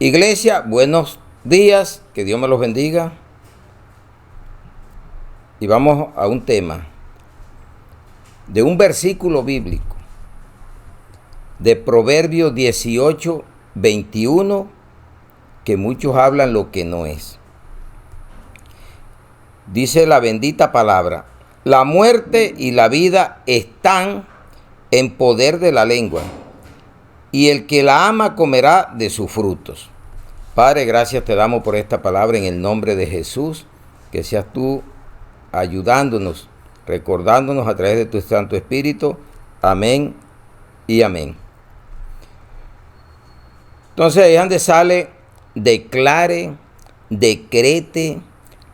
Iglesia, buenos días, que Dios me los bendiga. Y vamos a un tema de un versículo bíblico de Proverbios 18, 21, que muchos hablan lo que no es. Dice la bendita palabra: la muerte y la vida están en poder de la lengua, y el que la ama comerá de sus frutos. Padre, gracias te damos por esta palabra en el nombre de Jesús. Que seas tú ayudándonos, recordándonos a través de tu Santo Espíritu. Amén y amén. Entonces, ahí donde sale: declare, decrete,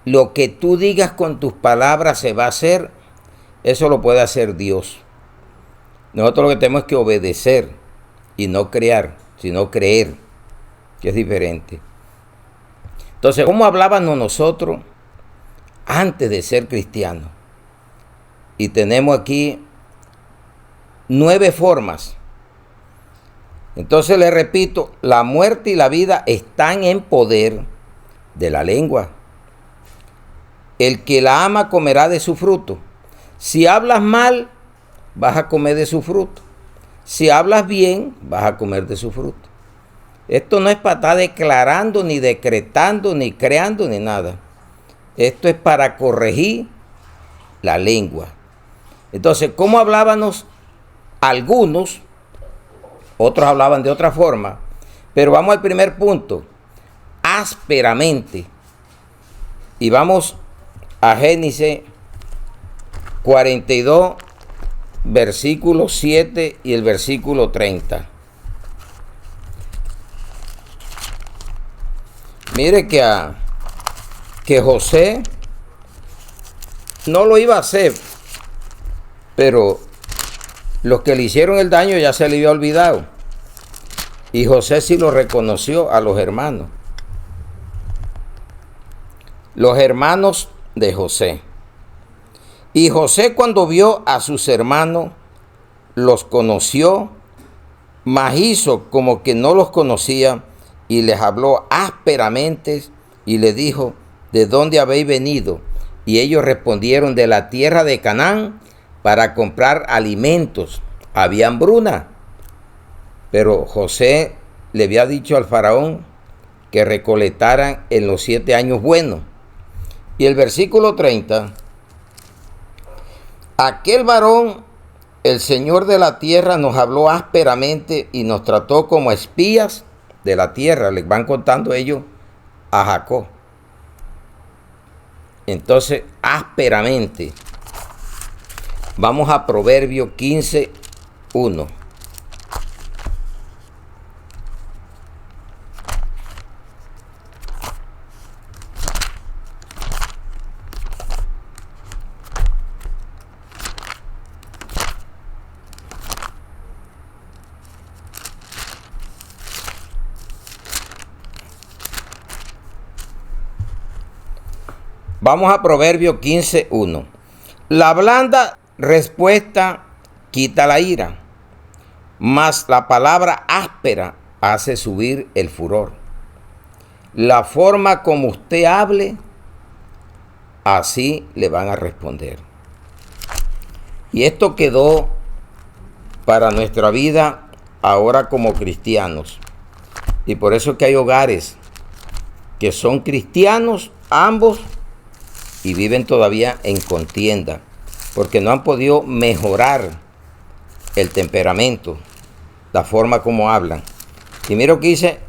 lo que tú digas con tus palabras se va a hacer. Eso lo puede hacer Dios. Nosotros lo que tenemos es que obedecer y no crear, sino creer, que es diferente. Entonces, ¿cómo hablábamos nosotros antes de ser cristianos? Y tenemos aquí 9 formas. Entonces le repito: la muerte y la vida están en poder de la lengua. El que la ama comerá de su fruto. Si hablas mal, vas a comer de su fruto. Si hablas bien, vas a comer de su fruto. Esto no es para estar declarando, ni decretando, ni creando, ni nada. Esto es para corregir la lengua. Entonces, ¿cómo hablábamos algunos? Otros hablaban de otra forma. Pero vamos al primer punto: ásperamente. Y vamos a Génesis 42, versículo 7 y el versículo 30. Mire que José no lo iba a hacer, pero los que le hicieron el daño ya se le había olvidado. Y José sí lo reconoció a los hermanos. Los hermanos de José. Y José, cuando vio a sus hermanos, los conoció, mas hizo como que no los conocía, y les habló ásperamente y le dijo: ¿de dónde habéis venido? Y ellos respondieron: de la tierra de Canaán, para comprar alimentos. Había hambruna. Pero José le había dicho al faraón que recolectaran en los 7 años buenos. Y el versículo 30: aquel varón, el Señor de la tierra, nos habló ásperamente y nos trató como espías de la tierra. Les van contando ellos a Jacob. Entonces, ásperamente. Vamos a Proverbios 15, 1. Vamos a Proverbios 15, 1. La blanda respuesta quita la ira, mas la palabra áspera hace subir el furor. La forma como usted hable, así le van a responder. Y esto quedó para nuestra vida ahora como cristianos. Y por eso es que hay hogares que son cristianos ambos y viven todavía en contienda, porque no han podido mejorar el temperamento, la forma como hablan. Y mira lo que dice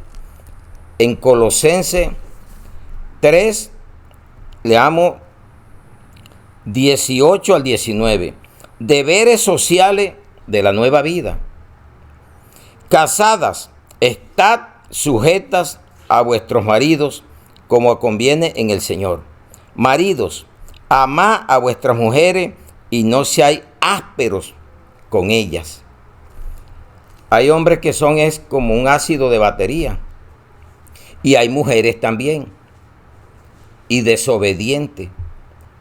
en Colosenses 3, leamos 18 al 19. Deberes sociales de la nueva vida. Casadas, estad sujetas a vuestros maridos como conviene en el Señor. Maridos, amad a vuestras mujeres y no seáis ásperos con ellas. Hay hombres que son como un ácido de batería. Y hay mujeres también. Y desobedientes.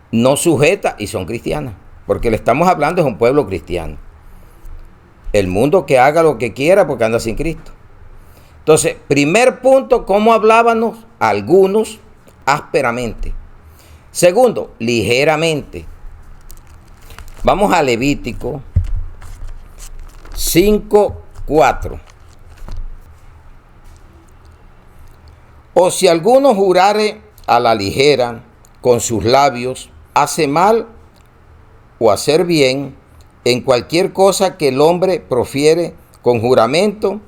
No sujetas y son cristianas. Porque le estamos hablando de un pueblo cristiano. El mundo que haga lo que quiera porque anda sin Cristo. Entonces, primer punto, ¿cómo hablábamos? Algunos ásperamente. Segundo, ligeramente. Vamos a Levítico 5:4. O si alguno jurare a la ligera con sus labios, hace mal o hacer bien en cualquier cosa que el hombre profiere con juramento,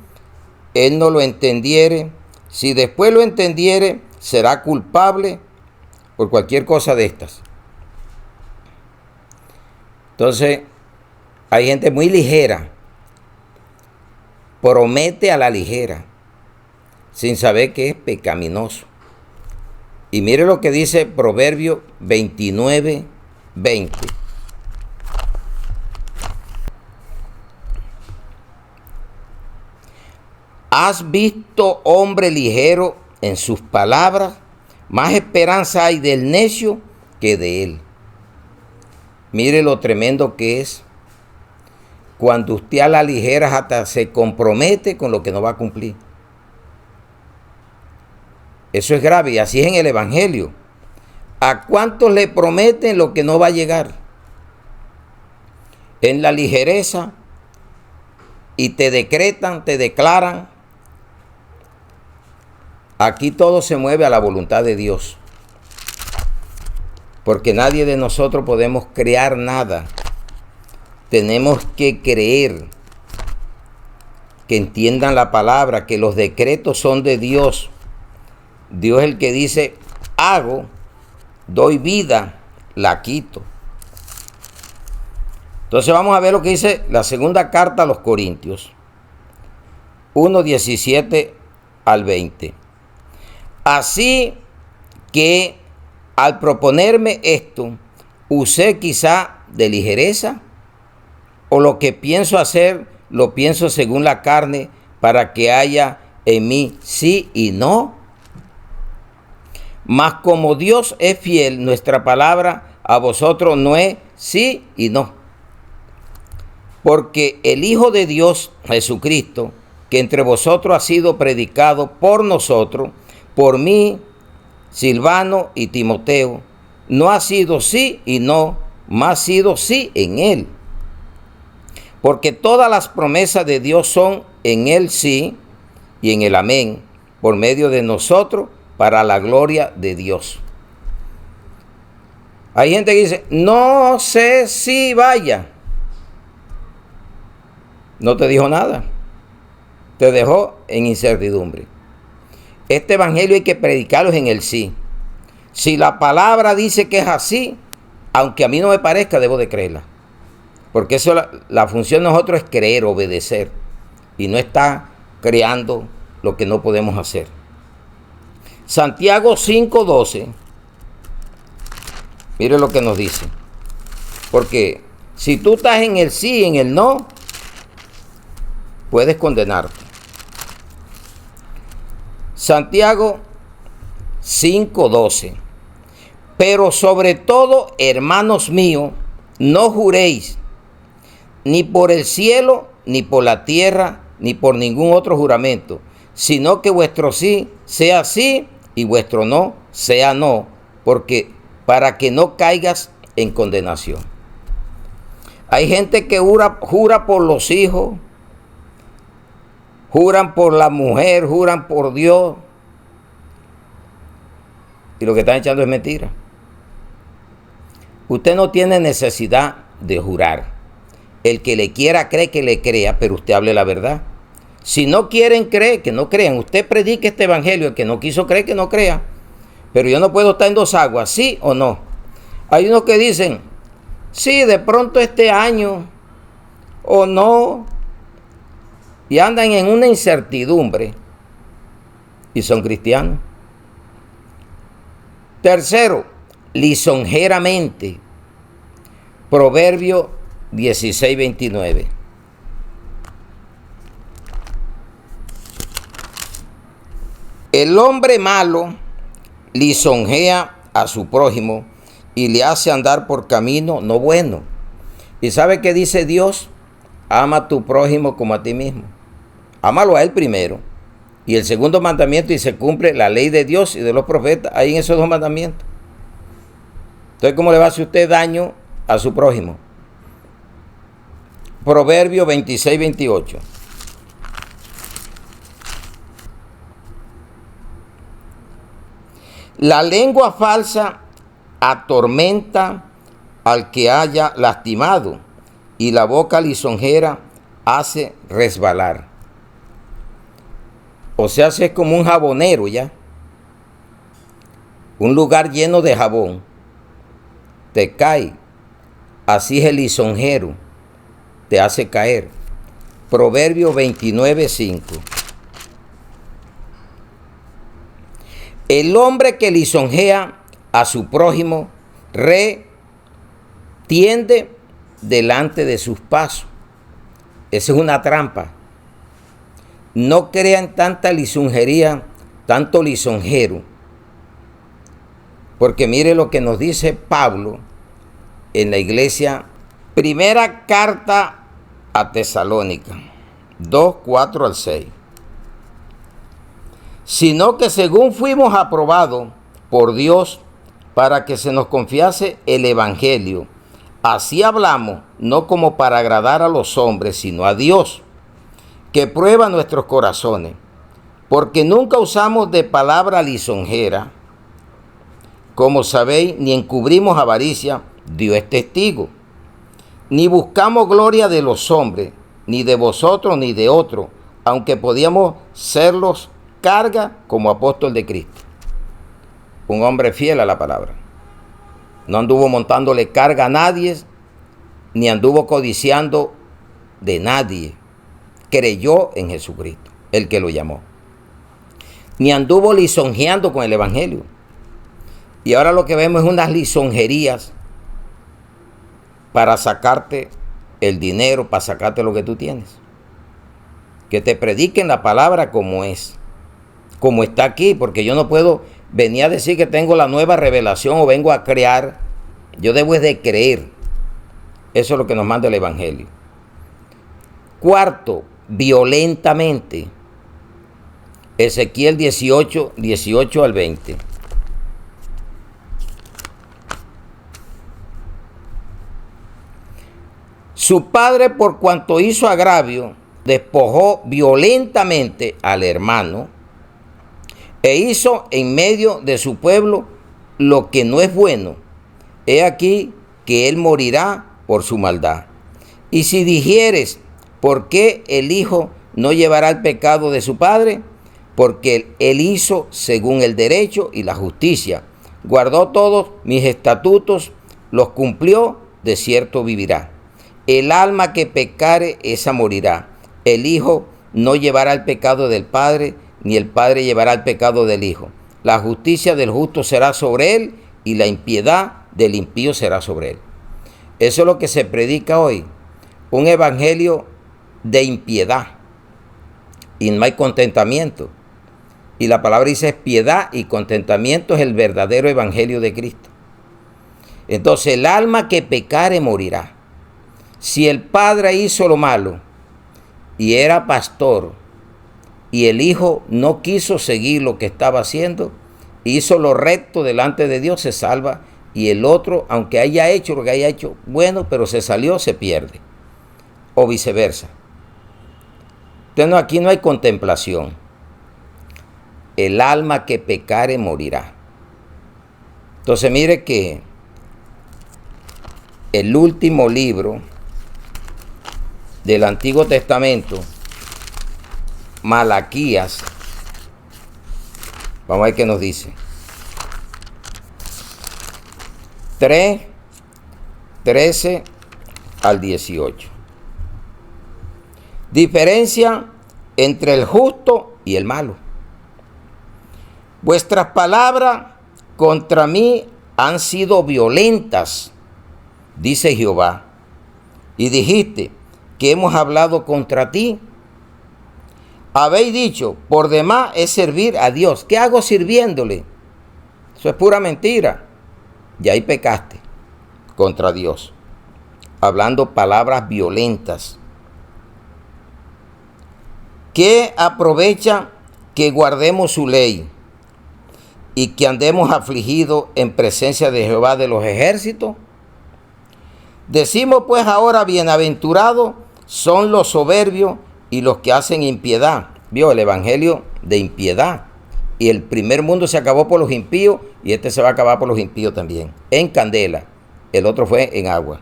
él no lo entendiere. Si después lo entendiere, será culpable por cualquier cosa de estas. Entonces, hay gente muy ligera, promete a la ligera, sin saber que es pecaminoso. Y mire lo que dice Proverbio 29:20. ¿Has visto hombre ligero en sus palabras? Más esperanza hay del necio que de él. Mire lo tremendo que es cuando usted a la ligera hasta se compromete con lo que no va a cumplir. Eso es grave y así es en el Evangelio. ¿A cuántos le prometen lo que no va a llegar? En la ligereza, y te decretan, te declaran. Aquí todo se mueve a la voluntad de Dios. Porque nadie de nosotros podemos crear nada. Tenemos que creer, que entiendan la palabra, que los decretos son de Dios. Dios es el que dice, hago, doy vida, la quito. Entonces vamos a ver lo que dice la segunda carta a los Corintios, 1:17 al 20. Así que al proponerme esto, usé quizá de ligereza, o lo que pienso hacer, lo pienso según la carne, para que haya en mí sí y no. Mas como Dios es fiel, nuestra palabra a vosotros no es sí y no. Porque el Hijo de Dios, Jesucristo, que entre vosotros ha sido predicado por nosotros, por mí, Silvano y Timoteo, no ha sido sí y no, mas ha sido sí en él. Porque todas las promesas de Dios son en el sí y en el amén, por medio de nosotros, para la gloria de Dios. Hay gente que dice, no sé si vaya. No te dijo nada. Te dejó en incertidumbre. Este evangelio hay que predicarlo en el sí. Si la palabra dice que es así, aunque a mí no me parezca, debo de creerla. Porque eso, la función de nosotros es creer, obedecer. Y no está creando lo que no podemos hacer. Santiago 5:12. Mire lo que nos dice. Porque si tú estás en el sí y en el no, puedes condenarte. Santiago 5:12. Pero sobre todo, hermanos míos, no juréis ni por el cielo, ni por la tierra, ni por ningún otro juramento, sino que vuestro sí sea sí y vuestro no sea no, porque para que no caigas en condenación. Hay gente que jura por los hijos, juran por la mujer, juran por Dios, y lo que están echando es mentira. Usted no tiene necesidad de jurar. El que le quiera cree que le crea, pero usted hable la verdad. Si no quieren creer, que no crean. Usted predique este evangelio. El que no quiso creer, que no crea. Pero yo no puedo estar en dos aguas, ¿sí o no? Hay unos que dicen, sí, de pronto este año, o no. Y andan en una incertidumbre. Y son cristianos. Tercero, lisonjeramente. Proverbio 16:29. El hombre malo lisonjea a su prójimo y le hace andar por camino no bueno. ¿Y sabe qué dice Dios? Ama a tu prójimo como a ti mismo. Ámalo a él primero Y el segundo mandamiento, y se cumple la ley de Dios y de los profetas, ahí en esos dos mandamientos. Entonces, ¿cómo le va a hacer usted daño a su prójimo? Proverbio 26, 28. La lengua falsa atormenta al que haya lastimado, y la boca lisonjera hace resbalar. O sea, es como un jabonero ya. Un lugar lleno de jabón. Te cae. Así es el lisonjero. Te hace caer. Proverbio 29, 5. El hombre que lisonjea a su prójimo retiende delante de sus pasos. Esa es una trampa. No crean tanta lisonjería, tanto lisonjero. Porque mire lo que nos dice Pablo en la iglesia. Primera carta a Tesalónica, 2, 4 al 6. Sino que según fuimos aprobados por Dios para que se nos confiase el evangelio, así hablamos, no como para agradar a los hombres, sino a Dios, que prueba nuestros corazones, porque nunca usamos de palabra lisonjera, como sabéis, ni encubrimos avaricia, Dios es testigo, ni buscamos gloria de los hombres, ni de vosotros, ni de otros, aunque podíamos serlos carga como apóstol de Cristo. Un hombre fiel a la palabra. No anduvo montándole carga a nadie, ni anduvo codiciando de nadie. Creyó en Jesucristo, el que lo llamó. Ni anduvo lisonjeando con el evangelio. Y ahora lo que vemos es unas lisonjerías para sacarte el dinero, para sacarte lo que tú tienes. Que te prediquen la palabra como es, como está aquí, porque yo no puedo venir a decir que tengo la nueva revelación o vengo a crear. Yo debo de creer. Eso es lo que nos manda el evangelio. Cuarto, violentamente. Ezequiel 18, 18 al 20. Su padre, por cuanto hizo agravio, despojó violentamente al hermano e hizo en medio de su pueblo lo que no es bueno. He aquí que él morirá por su maldad. Y si dijeres, ¿por qué el hijo no llevará el pecado de su padre? Porque él hizo según el derecho y la justicia. Guardó todos mis estatutos, los cumplió, de cierto vivirá. El alma que pecare, esa morirá. El hijo no llevará el pecado del padre, ni el padre llevará el pecado del hijo. La justicia del justo será sobre él, y la impiedad del impío será sobre él. Eso es lo que se predica hoy. Un evangelio de impiedad. Y no hay contentamiento. Y la palabra dice piedad y contentamiento es el verdadero evangelio de Cristo. Entonces el alma que pecare morirá. Si el padre hizo lo malo y era pastor y el hijo no quiso seguir lo que estaba haciendo, hizo lo recto delante de Dios, se salva, y el otro, aunque haya hecho lo que haya hecho, bueno, pero se salió, se pierde. O viceversa. Entonces aquí no hay contemplación. El alma que pecare morirá. Entonces mire que el último libro del Antiguo Testamento, Malaquías, vamos a ver qué nos dice. 3, 13 al 18. Diferencia entre el justo y el malo. Vuestras palabras contra mí han sido violentas, dice Jehová. Y dijiste que hemos hablado contra ti. Habéis dicho, por demás es servir a Dios. ¿Qué hago sirviéndole? Eso es pura mentira. Y ahí pecaste contra Dios, hablando palabras violentas. ¿Qué aprovecha que guardemos su ley y que andemos afligidos en presencia de Jehová de los ejércitos. Decimos pues ahora, bienaventurados son los soberbios y los que hacen impiedad. Vio el evangelio de impiedad. Y el primer mundo se acabó por los impíos y este se va a acabar por los impíos también. En candela. El otro fue en agua.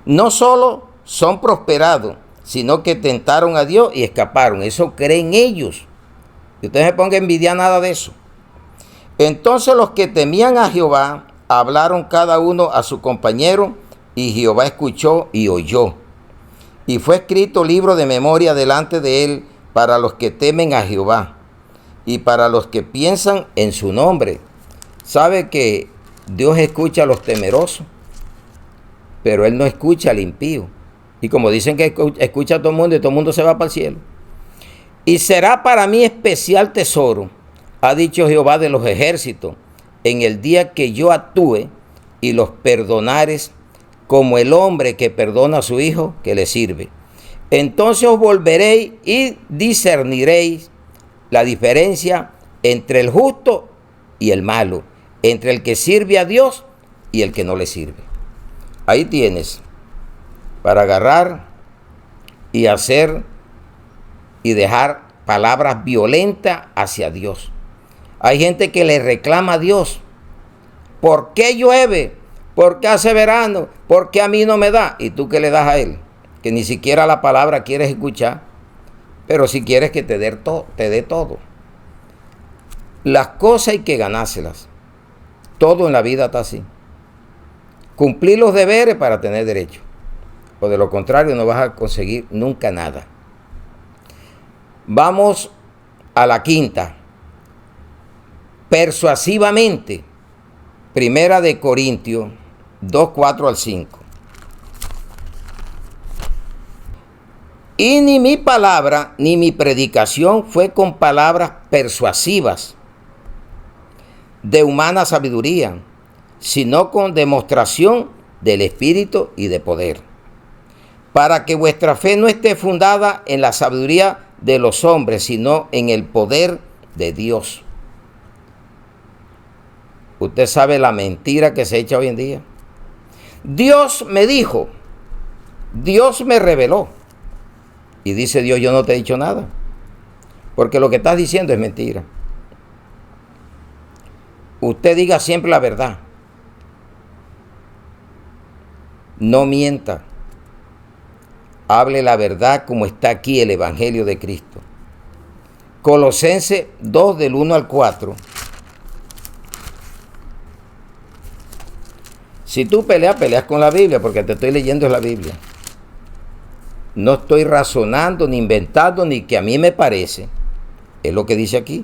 No solo son prosperados, sino que tentaron a Dios y escaparon. Eso creen ellos. Y ustedes se pongan a envidiar nada de eso. Entonces los que temían a Jehová hablaron cada uno a su compañero, y Jehová escuchó y oyó. Y fue escrito libro de memoria delante de él para los que temen a Jehová y para los que piensan en su nombre. ¿Sabe que Dios escucha a los temerosos? Pero Él no escucha al impío. Y como dicen que escucha a todo el mundo se va para el cielo. Y será para mí especial tesoro, ha dicho Jehová de los ejércitos, en el día que yo actúe y los perdonares como el hombre que perdona a su hijo que le sirve. Entonces os volveréis y discerniréis la diferencia entre el justo y el malo, entre el que sirve a Dios y el que no le sirve. Ahí tienes para agarrar y hacer y dejar palabras violentas hacia Dios. Hay gente que le reclama a Dios. ¿Por qué llueve? ¿Por qué hace verano? ¿Por qué a mí no me da? ¿Y tú qué le das a Él? Que ni siquiera la palabra quieres escuchar. Pero si quieres que te dé todo. Las cosas hay que ganárselas. Todo en la vida está así. Cumplir los deberes para tener derecho. O de lo contrario no vas a conseguir nunca nada. Vamos a la quinta. Persuasivamente. Primera de Corintios 2, 4 al 5. Y ni mi palabra ni mi predicación fue con palabras persuasivas de humana sabiduría, sino con demostración del Espíritu y de poder, para que vuestra fe no esté fundada en la sabiduría de los hombres, sino en el poder de Dios. Usted sabe la mentira que se echa hoy en día. Dios me dijo, Dios me reveló. Y dice Dios, yo no te he dicho nada. Porque lo que estás diciendo es mentira. Usted diga siempre la verdad. No mienta. Hable la verdad como está aquí el Evangelio de Cristo. Colosenses 2 del 1 al 4. Si tú peleas con la Biblia, porque te estoy leyendo la Biblia. No estoy razonando, ni inventando, ni que a mí me parece. Es lo que dice aquí.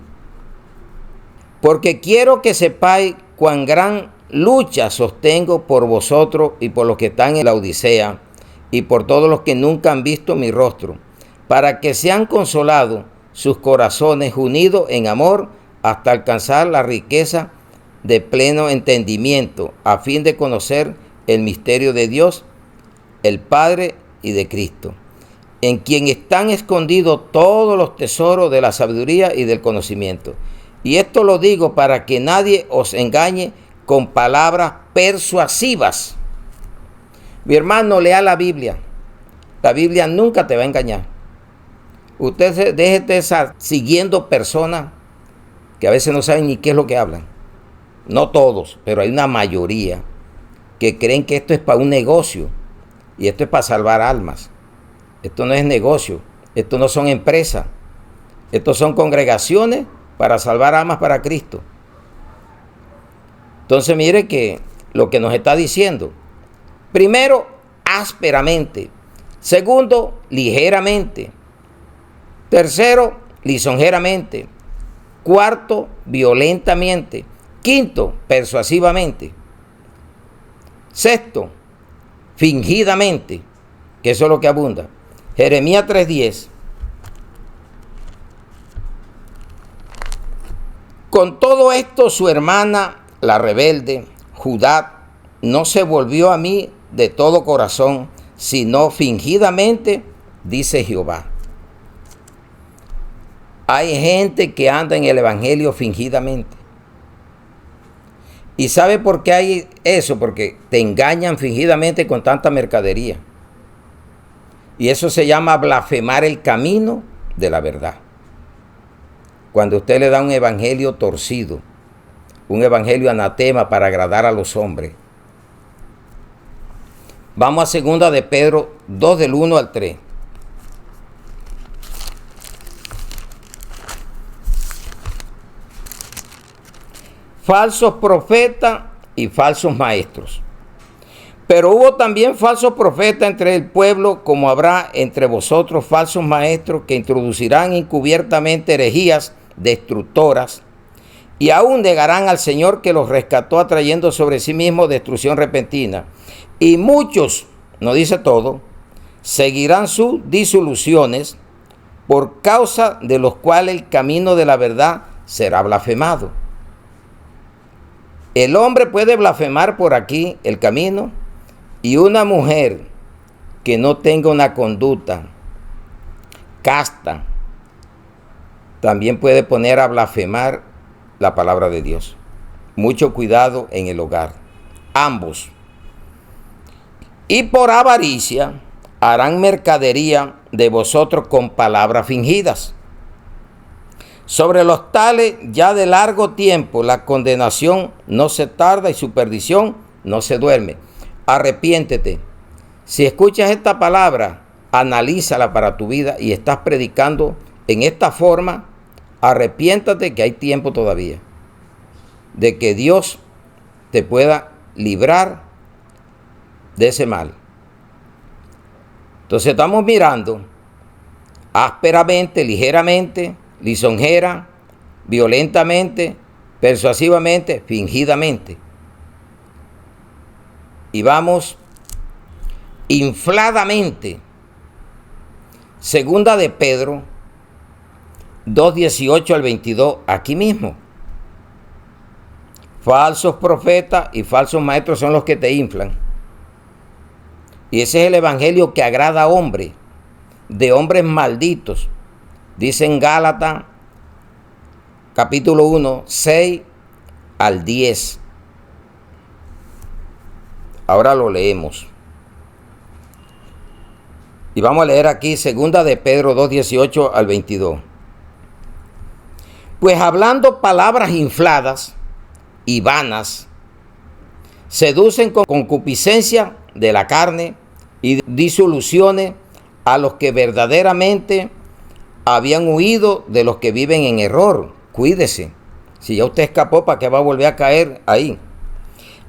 Porque quiero que sepáis cuán gran lucha sostengo por vosotros y por los que están en la Odisea y por todos los que nunca han visto mi rostro, para que sean consolados sus corazones unidos en amor hasta alcanzar la riqueza de pleno entendimiento, a fin de conocer el misterio de Dios, el Padre y de Cristo, en quien están escondidos todos los tesoros de la sabiduría y del conocimiento. Y esto lo digo para que nadie os engañe con palabras persuasivas. Mi hermano, lea la Biblia. La Biblia nunca te va a engañar. Usted deje de estar siguiendo personas que a veces no saben ni qué es lo que hablan. No todos, pero hay una mayoría que creen que esto es para un negocio y esto es para salvar almas. Esto no es negocio, esto no son empresas, estos son congregaciones para salvar almas para Cristo. Entonces mire que lo que nos está diciendo, primero, ásperamente; segundo, ligeramente; tercero, lisonjeramente; cuarto, violentamente; quinto, persuasivamente; sexto, fingidamente, que eso es lo que abunda. Jeremías 3:10. Con todo esto, su hermana, la rebelde, Judá, no se volvió a mí de todo corazón, sino fingidamente, dice Jehová. Hay gente que anda en el evangelio fingidamente. ¿Y sabe por qué hay eso? Porque te engañan fingidamente con tanta mercadería. Y eso se llama blasfemar el camino de la verdad. Cuando usted le da un evangelio torcido, un evangelio anatema para agradar a los hombres. Vamos a segunda de Pedro 2 del 1 al 3. Falsos profetas y falsos maestros. Pero hubo también falsos profetas entre el pueblo, como habrá entre vosotros falsos maestros que introducirán encubiertamente herejías destructoras y aún negarán al Señor que los rescató, atrayendo sobre sí mismo destrucción repentina. Y muchos, no dice todo, seguirán sus disoluciones, por causa de los cuales el camino de la verdad será blasfemado. El hombre puede blasfemar por aquí el camino, y una mujer que no tenga una conducta casta también puede poner a blasfemar la palabra de Dios. Mucho cuidado en el hogar. Ambos. Y por avaricia harán mercadería de vosotros con palabras fingidas. Sobre los tales ya de largo tiempo la condenación no se tarda y su perdición no se duerme. Arrepiéntete. Si escuchas esta palabra, analízala para tu vida y estás predicando en esta forma, arrepiéntate que hay tiempo todavía de que Dios te pueda librar de ese mal. Entonces estamos mirando ásperamente, ligeramente, lisonjera, violentamente, persuasivamente, fingidamente. Y vamos infladamente. Segunda de Pedro 2:18 al 22, aquí mismo. Falsos profetas y falsos maestros son los que te inflan. Y ese es el evangelio que agrada a hombres, de hombres malditos. Dice en Gálatas, capítulo 1, 6 al 10. Ahora lo leemos. Y vamos a leer aquí segunda de Pedro 2:18 al 22. Pues hablando palabras infladas y vanas, seducen con concupiscencia de la carne y disoluciones a los que verdaderamente habían huido de los que viven en error. Cuídese. Si ya usted escapó, ¿para qué va a volver a caer ahí?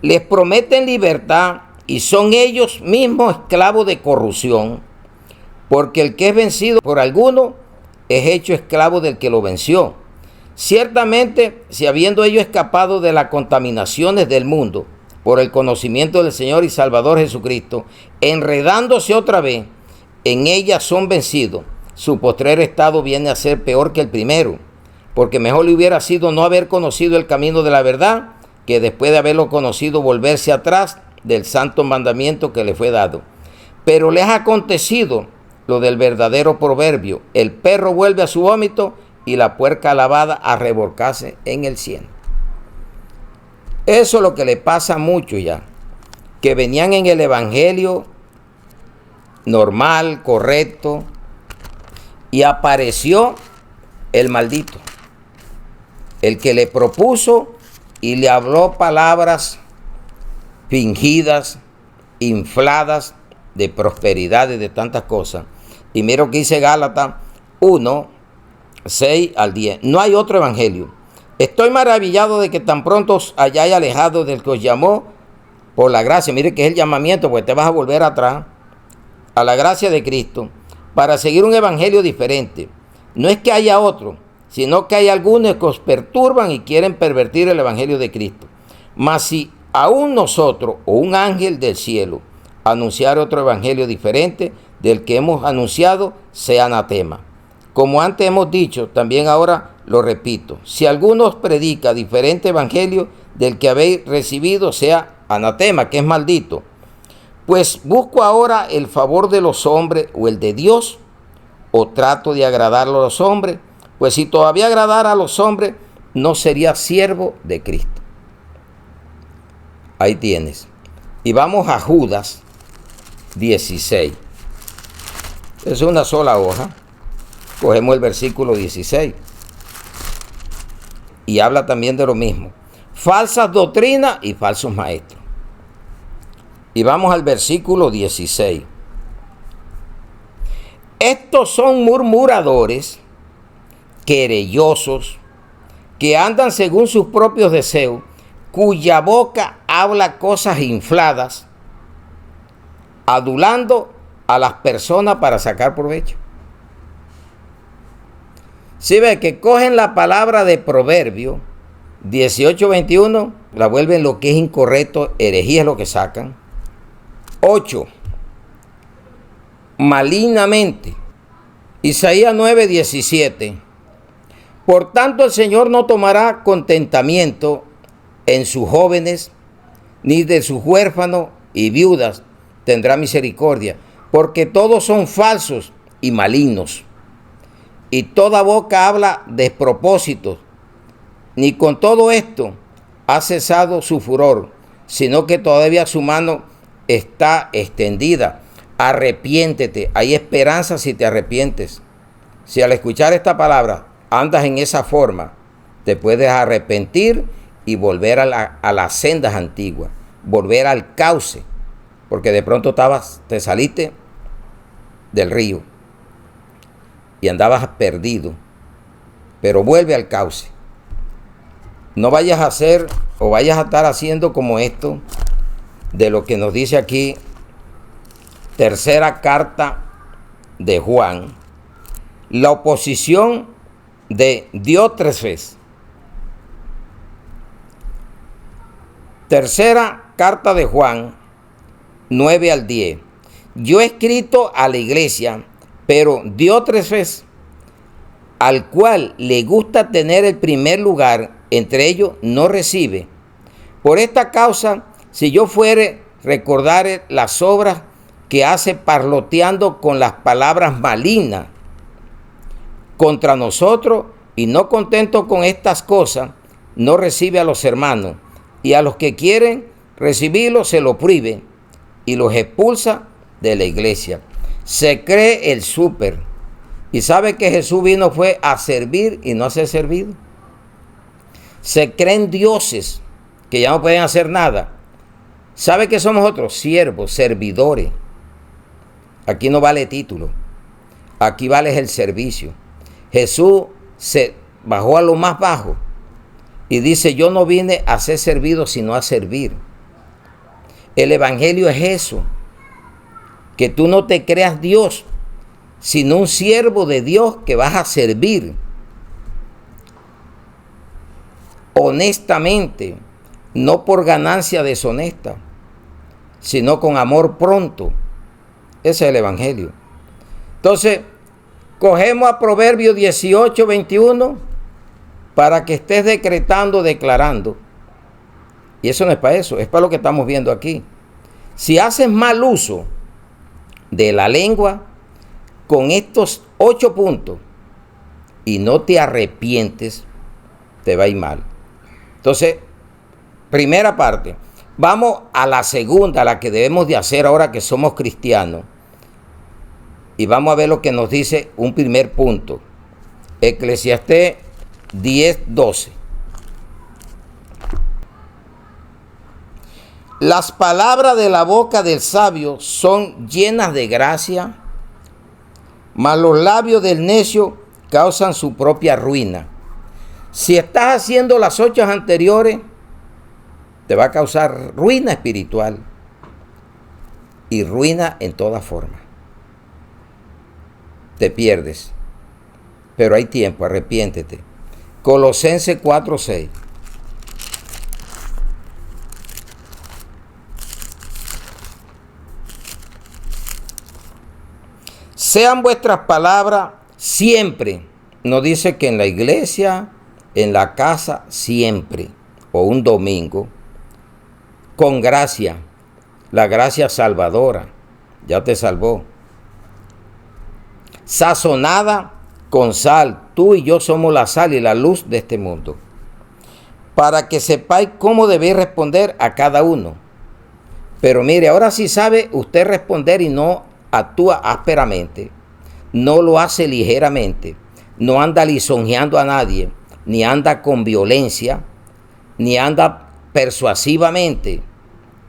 Les prometen libertad y son ellos mismos esclavos de corrupción, porque el que es vencido por alguno es hecho esclavo del que lo venció. Ciertamente, si habiendo ellos escapado de las contaminaciones del mundo por el conocimiento del Señor y Salvador Jesucristo, enredándose otra vez, en ellas son vencidos, su postrer estado viene a ser peor que el primero, porque mejor le hubiera sido no haber conocido el camino de la verdad, que después de haberlo conocido volverse atrás del santo mandamiento que le fue dado. Pero les ha acontecido lo del verdadero proverbio: el perro vuelve a su vómito y la puerca lavada a revolcarse en el cieno. Eso es lo que le pasa a muchos ya, que venían en el evangelio normal, correcto, y apareció el maldito, el que le propuso y le habló palabras fingidas, infladas de prosperidad y de tantas cosas. Y mira lo que dice Gálatas 1, 6 al 10. No hay otro evangelio. Estoy maravillado de que tan pronto os hayáis alejado del que os llamó por la gracia. Mire que es el llamamiento, porque te vas a volver atrás a la gracia de Cristo para seguir un evangelio diferente. No es que haya otro, sino que hay algunos que os perturban y quieren pervertir el evangelio de Cristo. Mas si aún nosotros o un ángel del cielo anunciar otro evangelio diferente del que hemos anunciado, sea anatema. Como antes hemos dicho, también ahora lo repito: si alguno os predica diferente evangelio del que habéis recibido, sea anatema, que es maldito. Pues busco ahora el favor de los hombres o el de Dios, o trato de agradar a los hombres, Pues si todavía agradara a los hombres, no sería siervo de Cristo. Ahí tienes. Y vamos a Judas 16. Es una sola hoja. Cogemos el versículo 16. Y habla también de lo mismo. Falsas doctrinas y falsos maestros. Y vamos al versículo 16. Estos son murmuradores, querellosos, que andan según sus propios deseos, cuya boca habla cosas infladas, adulando a las personas para sacar provecho. Si ve que cogen la palabra de Proverbio 18:21, la vuelven lo que es incorrecto, herejía es lo que sacan. 8. Malignamente. Isaías 9:17. Por tanto el Señor no tomará contentamiento en sus jóvenes, ni de sus huérfanos y viudas tendrá misericordia, porque todos son falsos y malignos, y toda boca habla despropósitos. Ni con todo esto ha cesado su furor, sino que todavía su mano está extendida. Arrepiéntete, hay esperanza si te arrepientes. Si al escuchar esta palabra andas en esa forma, te puedes arrepentir y volver a las sendas antiguas, volver al cauce, porque de pronto te saliste del río y andabas perdido, pero vuelve al cauce. No vayas a hacer o vayas a estar haciendo como esto de lo que nos dice aquí, tercera carta de Juan, la oposición de Diótrefes. Tercera carta de Juan, 9 al 10. Yo he escrito a la iglesia, pero Diótrefes, al cual le gusta tener el primer lugar entre ellos, no recibe. Por esta causa, si yo fuere, recordare las obras que hace parloteando con las palabras malignas contra nosotros, y no contento con estas cosas, no recibe a los hermanos, y a los que quieren recibirlo se lo prohíbe y los expulsa de la iglesia. Se cree el súper y sabe que Jesús vino fue a servir y no a ser servido. Se creen dioses que ya no pueden hacer nada. Sabe que somos otros siervos, servidores. Aquí no vale título, aquí vale el servicio. Jesús se bajó a lo más bajo y dice, yo no vine a ser servido, sino a servir. El evangelio es eso, que tú no te creas Dios, sino un siervo de Dios que vas a servir honestamente, no por ganancia deshonesta, sino con amor pronto. Ese es el evangelio. Entonces, cogemos a Proverbios 18:21 para que estés decretando, declarando. Y eso no es para eso, es para lo que estamos viendo aquí. Si haces mal uso de la lengua con estos 8 puntos y no te arrepientes, te va a ir mal. Entonces, primera parte. Vamos a la segunda, la que debemos de hacer ahora que somos cristianos. Y vamos a ver lo que nos dice un primer punto. Eclesiastés 10:12. Las palabras de la boca del sabio son llenas de gracia, mas los labios del necio causan su propia ruina. Si estás haciendo las 8 anteriores, te va a causar ruina espiritual y ruina en toda forma. Te pierdes, pero hay tiempo, arrepiéntete. Colosenses 4:6. Sean vuestras palabras siempre. No dice que en la iglesia, en la casa, siempre, o un domingo, con gracia, la gracia salvadora, ya te salvó. Sazonada con sal. Tú y yo somos la sal y la luz de este mundo. Para que sepáis cómo debéis responder a cada uno. Pero mire, ahora sí sabe usted responder y no actúa ásperamente. No lo hace ligeramente. No anda lisonjeando a nadie. Ni anda con violencia. Ni anda persuasivamente.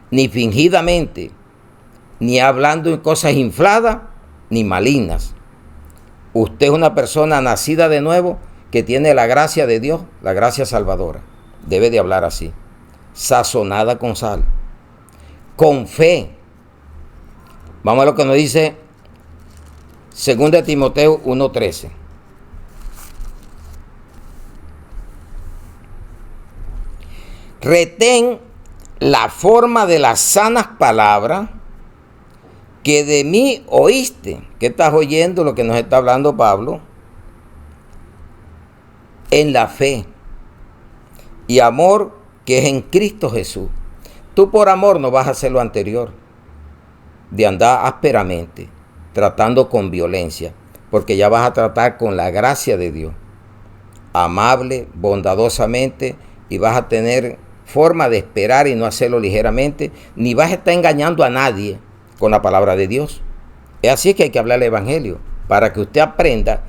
Ni fingidamente. Ni hablando en cosas infladas. Ni malignas. Usted es una persona nacida de nuevo que tiene la gracia de Dios, la gracia salvadora. Debe de hablar así. Sazonada con sal. Con fe. Vamos a lo que nos dice 2 Timoteo 1:13. Retén la forma de las sanas palabras que de mí oíste. ¿Qué estás oyendo? Lo que nos está hablando Pablo. En la fe y amor que es en Cristo Jesús. Tú por amor no vas a hacer lo anterior, de andar ásperamente, tratando con violencia, porque ya vas a tratar con la gracia de Dios, amable, bondadosamente, y vas a tener forma de esperar y no hacerlo ligeramente, ni vas a estar engañando a nadie con la palabra de Dios. Es así que hay que hablar el evangelio, para que usted aprenda,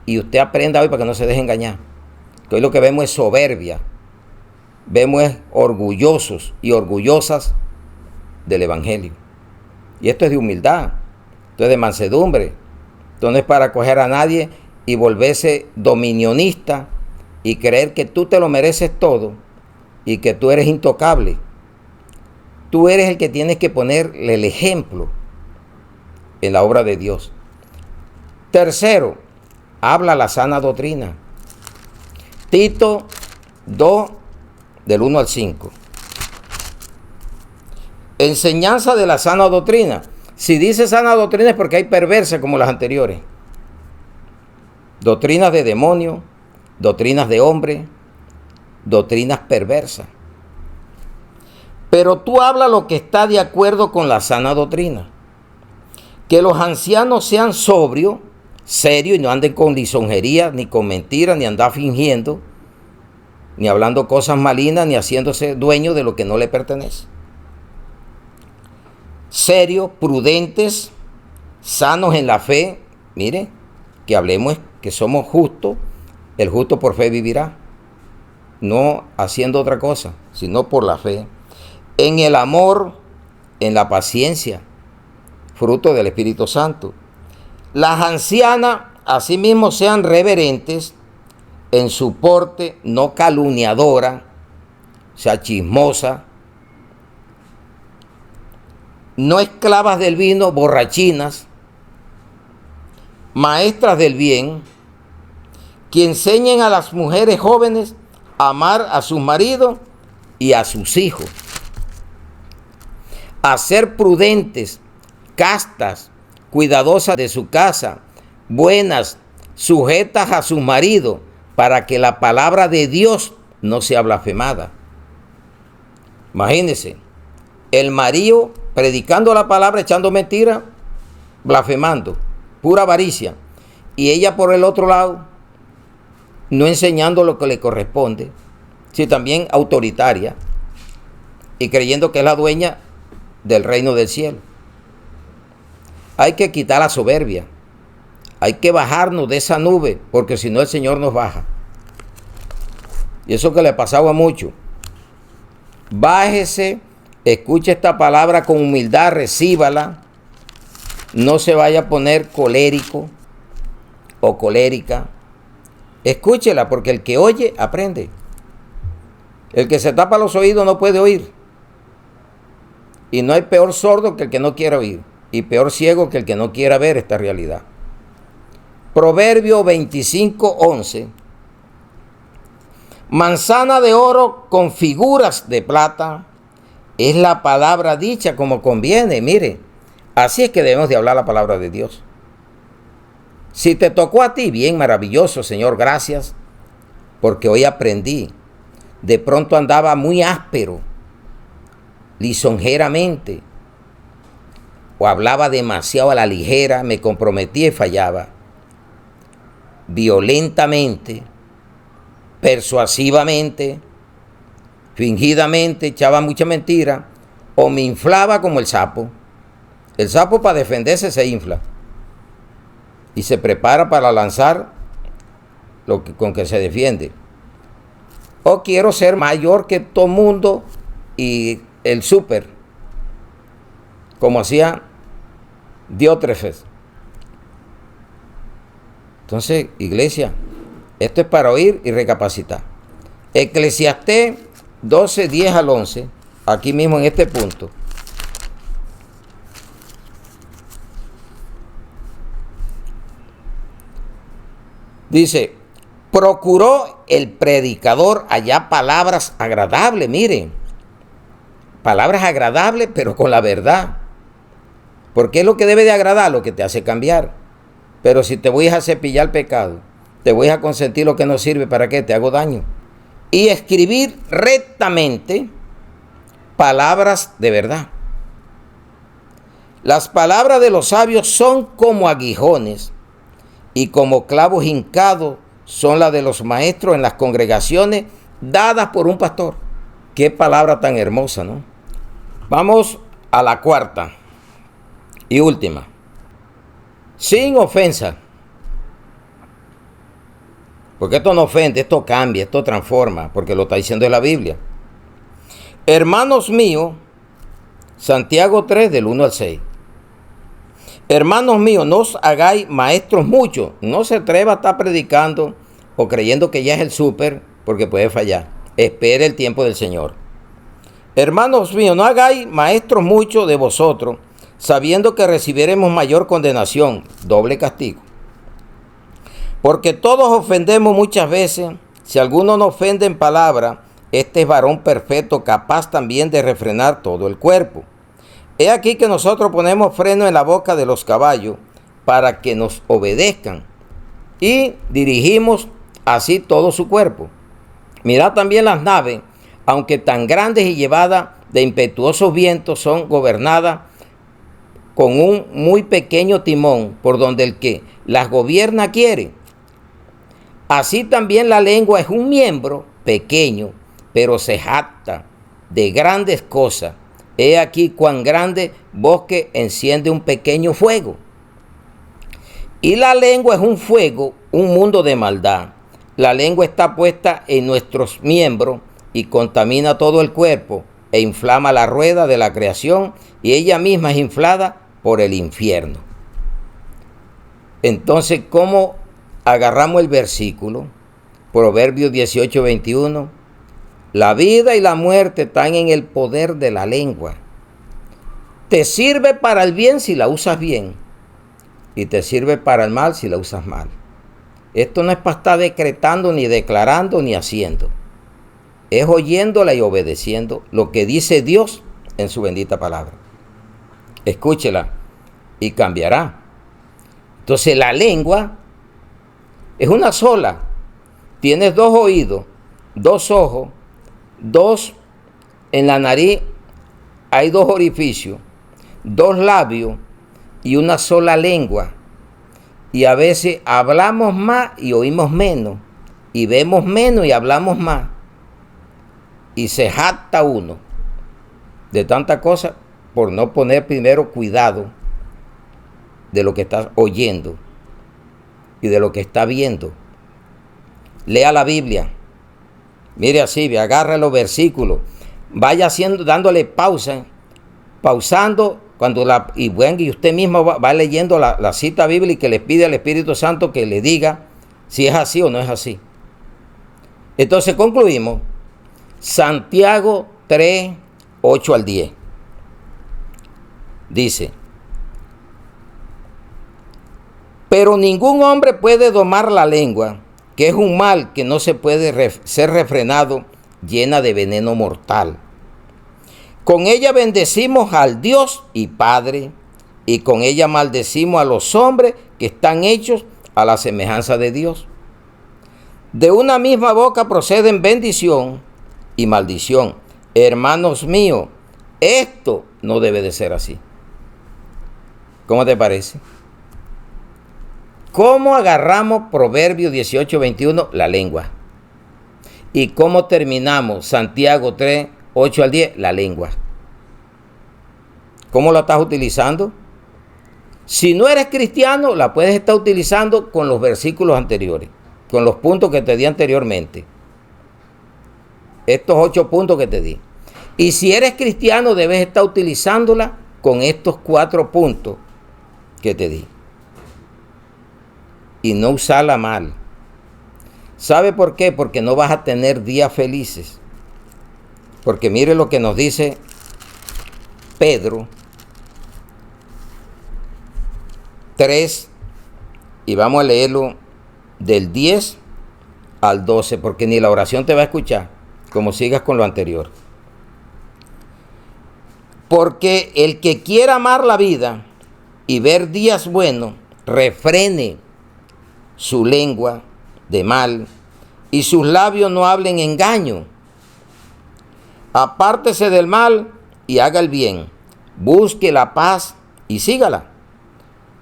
y usted aprenda hoy para que no se deje engañar. Que hoy lo que vemos es soberbia, vemos es orgullosos y orgullosas del evangelio. Y esto es de humildad, esto es de mansedumbre, esto no es para coger a nadie y volverse dominionista y creer que tú te lo mereces todo y que tú eres intocable. Tú eres el que tienes que ponerle el ejemplo en la obra de Dios. Tercero, habla la sana doctrina. Tito 2, del 1 al 5. Enseñanza de la sana doctrina. Si dice sana doctrina es porque hay perversas como las anteriores. Doctrinas de demonio, doctrinas de hombre, doctrinas perversas. Pero tú habla lo que está de acuerdo con la sana doctrina. Que los ancianos sean sobrios, serios, y no anden con lisonjería, ni con mentiras, ni andar fingiendo, ni hablando cosas malignas, ni haciéndose dueño de lo que no le pertenece. Serios, prudentes, sanos en la fe. Mire, que hablemos que somos justos. El justo por fe vivirá. No haciendo otra cosa, sino por la fe. En el amor, en la paciencia, fruto del Espíritu Santo. Las ancianas, asimismo, sean reverentes en su porte, no calumniadora, sea chismosa, no esclavas del vino, borrachinas, maestras del bien, que enseñen a las mujeres jóvenes a amar a sus maridos y a sus hijos, a ser prudentes, castas, cuidadosas de su casa, buenas, sujetas a su marido, para que la palabra de Dios no sea blasfemada. Imagínense, el marido predicando la palabra, echando mentiras, blasfemando, pura avaricia, y ella por el otro lado, no enseñando lo que le corresponde, sino también autoritaria, y creyendo que es la dueña del reino del cielo. Hay que quitar la soberbia. Hay que bajarnos de esa nube, porque si no el Señor nos baja. Y eso que le pasaba mucho. Bájese, escuche esta palabra con humildad, recíbala. No se vaya a poner colérico o colérica. Escúchela, porque el que oye, aprende. El que se tapa los oídos no puede oír. Y no hay peor sordo que el que no quiera oír. Y peor ciego que el que no quiera ver esta realidad. Proverbio 25:11. Manzana de oro con figuras de plata es la palabra dicha como conviene. Mire, así es que debemos de hablar la palabra de Dios. Si te tocó a ti, bien, maravilloso, Señor, gracias, porque hoy aprendí. De pronto andaba muy áspero, lisonjeramente, o hablaba demasiado a la ligera, me comprometía y fallaba. violentamente, persuasivamente, fingidamente, echaba mucha mentira, o me inflaba como el sapo. El sapo, para defenderse, se infla y se prepara para lanzar con que se defiende. O quiero ser mayor que todo mundo y el súper, como hacía Diótrefes. Entonces, iglesia, esto es para oír y recapacitar. Eclesiastés 12, 10 al 11, aquí mismo en este punto. Dice, procuró el predicador allá palabras agradables, miren, palabras agradables, pero con la verdad. Porque es lo que debe de agradar, lo que te hace cambiar. Pero si te voy a cepillar el pecado, te voy a consentir lo que no sirve, ¿para qué? Te hago daño. Y escribir rectamente palabras de verdad. Las palabras de los sabios son como aguijones y como clavos hincados son las de los maestros en las congregaciones dadas por un pastor. Qué palabra tan hermosa, ¿no? Vamos a la cuarta y última. Sin ofensa. Porque esto no ofende, esto cambia, esto transforma, porque lo está diciendo en la Biblia. Hermanos míos, Santiago 3, del 1 al 6. Hermanos míos, no os hagáis maestros muchos. No se atreva a estar predicando o creyendo que ya es el súper, porque puede fallar. Espere el tiempo del Señor. Hermanos míos, no hagáis maestros muchos de vosotros, sabiendo que recibiremos mayor condenación, doble castigo. Porque todos ofendemos muchas veces. Si alguno no ofende en palabra, este es varón perfecto, capaz también de refrenar todo el cuerpo. He aquí que nosotros ponemos freno en la boca de los caballos para que nos obedezcan y dirigimos así todo su cuerpo. Mirad también las naves, aunque tan grandes y llevadas de impetuosos vientos, son gobernadas con un muy pequeño timón por donde el que las gobierna quiere. Así también la lengua es un miembro pequeño, pero se jacta de grandes cosas. He aquí cuán grande bosque enciende un pequeño fuego. Y la lengua es un fuego, un mundo de maldad. La lengua está puesta en nuestros miembros y contamina todo el cuerpo e inflama la rueda de la creación y ella misma es inflada por el infierno. Entonces, ¿cómo agarramos el versículo? Proverbios 18, 21. La vida y la muerte están en el poder de la lengua. Te sirve para el bien si la usas bien y te sirve para el mal si la usas mal. Esto no es para estar decretando, ni declarando, ni haciendo. Es oyéndola y obedeciendo lo que dice Dios en su bendita palabra. Escúchela y cambiará. Entonces la lengua es una sola. Tienes dos oídos, dos ojos, dos en la nariz, hay dos orificios, dos labios y una sola lengua. Y a veces hablamos más y oímos menos, y vemos menos y hablamos más. Y se jacta uno de tanta cosa por no poner primero cuidado de lo que está oyendo y de lo que está viendo. Lea la Biblia. Mire así, agarra los versículos. Vaya haciendo, dándole pausa, pausando y usted mismo va leyendo la cita bíblica y le pide al Espíritu Santo que le diga si es así o no es así. Entonces concluimos. Santiago 3, 8 al 10. Dice: pero ningún hombre puede domar la lengua, que es un mal que no se puede ser refrenado, llena de veneno mortal. Con ella bendecimos al Dios y Padre, y con ella maldecimos a los hombres que están hechos a la semejanza de Dios. De una misma boca proceden bendición y maldición. Hermanos míos, esto no debe de ser así. ¿Cómo te parece? ¿Cómo agarramos Proverbios 18:21? La lengua. ¿Y cómo terminamos Santiago 3, 8 al 10? La lengua. ¿Cómo la estás utilizando? Si no eres cristiano, la puedes estar utilizando con los versículos anteriores, con los puntos que te di anteriormente. Estos 8 puntos que te di. Y si eres cristiano, debes estar utilizándola con estos 4 puntos que te di. Y no usarla mal. ¿Sabe por qué? Porque no vas a tener días felices. Porque mire lo que nos dice Pedro 3, y vamos a leerlo del 10 al 12, porque ni la oración te va a escuchar, como sigas con lo anterior. Porque el que quiera amar la vida y ver días buenos, refrene su lengua de mal y sus labios no hablen engaño. Apártese del mal y haga el bien. Busque la paz y sígala.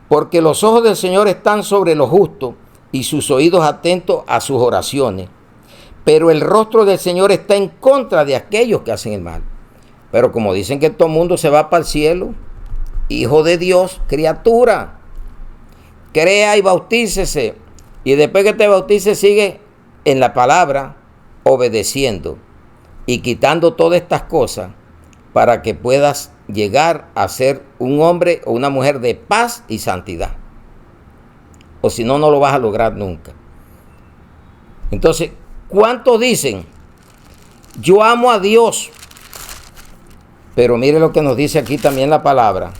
Porque los ojos del Señor están sobre los justos y sus oídos atentos a sus oraciones. Pero el rostro del Señor está en contra de aquellos que hacen el mal. Pero como dicen que todo el mundo se va para el cielo, hijo de Dios, criatura, crea y bautícese. Y después que te bautices, sigue en la palabra, obedeciendo y quitando todas estas cosas para que puedas llegar a ser un hombre o una mujer de paz y santidad. O si no, no lo vas a lograr nunca. Entonces, ¿cuántos dicen? Yo amo a Dios. Pero mire lo que nos dice aquí también la palabra.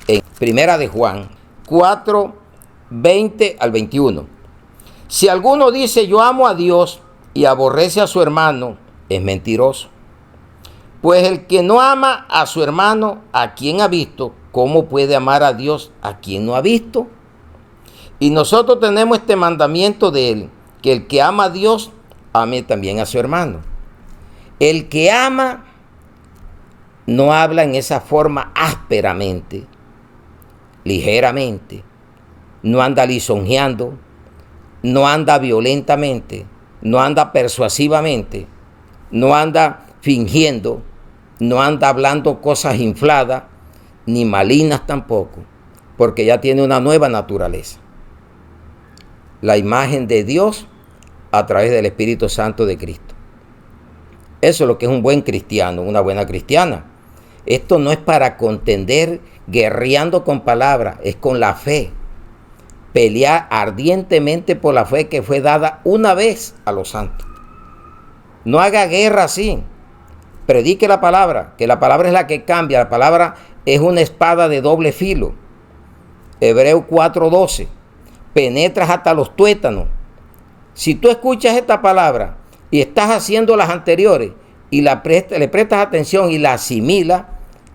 En Primera de Juan 4, 20 al 21. Si alguno dice yo amo a Dios y aborrece a su hermano, es mentiroso. Pues el que no ama a su hermano, a quien ha visto, ¿cómo puede amar a Dios a quien no ha visto? Y nosotros tenemos este mandamiento de él, que el que ama a Dios, ame también a su hermano. El que ama no habla en esa forma ásperamente, ligeramente, no anda lisonjeando, no anda violentamente, no anda persuasivamente, no anda fingiendo, no anda hablando cosas infladas, ni malignas tampoco, porque ya tiene una nueva naturaleza. La imagen de Dios a través del Espíritu Santo de Cristo. Eso es lo que es un buen cristiano, una buena cristiana. Esto no es para contender guerreando con palabras, es con la fe. Pelear ardientemente por la fe que fue dada una vez a los santos. No haga guerra así. Predique la palabra, que la palabra es la que cambia. La palabra es una espada de doble filo. Hebreos 4:12. Penetras hasta los tuétanos. Si tú escuchas esta palabra y estás haciendo las anteriores y le prestas atención y la asimilas,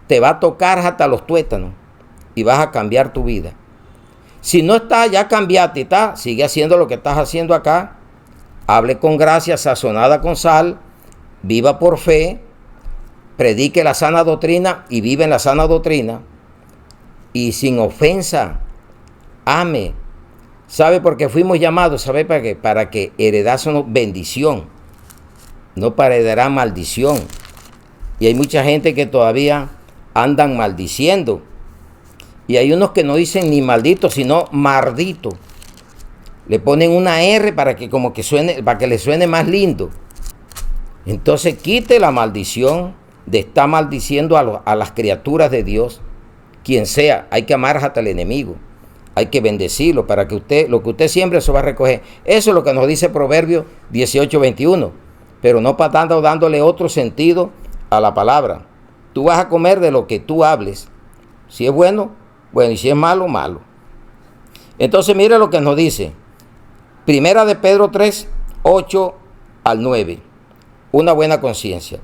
te va a tocar hasta los tuétanos y vas a cambiar tu vida. Si no está, ya cambiaste, sigue haciendo lo que estás haciendo acá. Hable con gracia, sazonada con sal, viva por fe, predique la sana doctrina y vive en la sana doctrina. Y sin ofensa, ame. ¿Sabe por qué fuimos llamados? ¿Sabe para qué? Para que heredásemos bendición, no para heredar maldición. Y hay mucha gente que todavía andan maldiciendo. Y hay unos que no dicen ni maldito, sino mardito. Le ponen una R para que como que suene, para que le suene más lindo. Entonces quite la maldición de estar maldiciendo a las criaturas de Dios. Quien sea, hay que amar hasta el enemigo. Hay que bendecirlo para que usted, lo que usted siembre, eso va a recoger. Eso es lo que nos dice Proverbios 18:21. Pero no para dándole otro sentido a la palabra. Tú vas a comer de lo que tú hables. Si es bueno, bueno, y si es malo, malo. Entonces mire lo que nos dice. Primera de Pedro 3, 8 al 9. Una buena conciencia.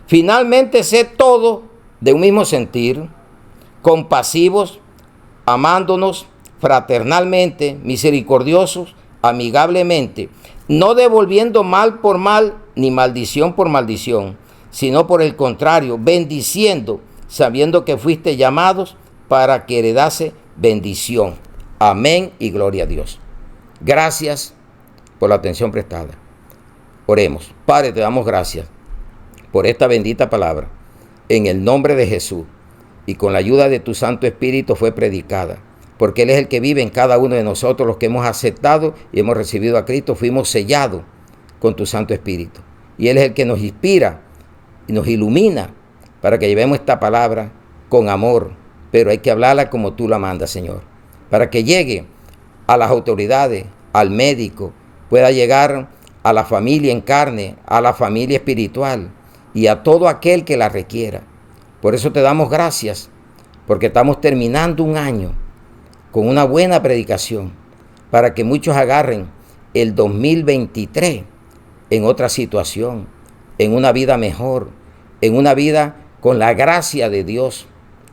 Finalmente, sé todo de un mismo sentir, compasivos, amándonos fraternalmente, misericordiosos, amigablemente, no devolviendo mal por mal, ni maldición por maldición, sino por el contrario, bendiciendo, sabiendo que fuiste llamados para que heredase bendición. Amén y gloria a Dios. Gracias por la atención prestada. Oremos. Padre, te damos gracias por esta bendita palabra. En el nombre de Jesús y con la ayuda de tu Santo Espíritu fue predicada. Porque Él es el que vive en cada uno de nosotros, los que hemos aceptado y hemos recibido a Cristo, fuimos sellados con tu Santo Espíritu. Y Él es el que nos inspira y nos ilumina para que llevemos esta palabra con amor, pero hay que hablarla como tú la mandas, Señor, para que llegue a las autoridades, al médico, pueda llegar a la familia en carne, a la familia espiritual y a todo aquel que la requiera. Por eso te damos gracias, porque estamos terminando un año con una buena predicación, para que muchos agarren el 2023 en otra situación, en una vida mejor, en una vida con la gracia de Dios,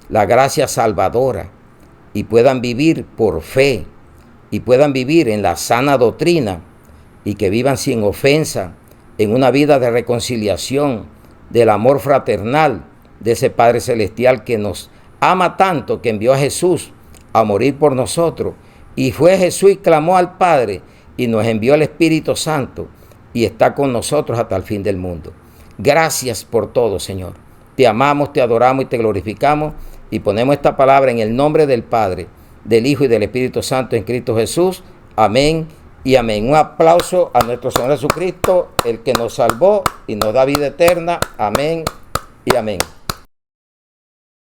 la gracia salvadora, y puedan vivir por fe, y puedan vivir en la sana doctrina, y que vivan sin ofensa, en una vida de reconciliación, del amor fraternal de ese Padre Celestial que nos ama tanto, que envió a Jesús a morir por nosotros. Y fue Jesús y clamó al Padre y nos envió el Espíritu Santo y está con nosotros hasta el fin del mundo. Gracias por todo, Señor. Te amamos, te adoramos y te glorificamos y ponemos esta palabra en el nombre del Padre, del Hijo y del Espíritu Santo en Cristo Jesús. Amén y amén. Un aplauso a nuestro Señor Jesucristo, el que nos salvó y nos da vida eterna. Amén y amén.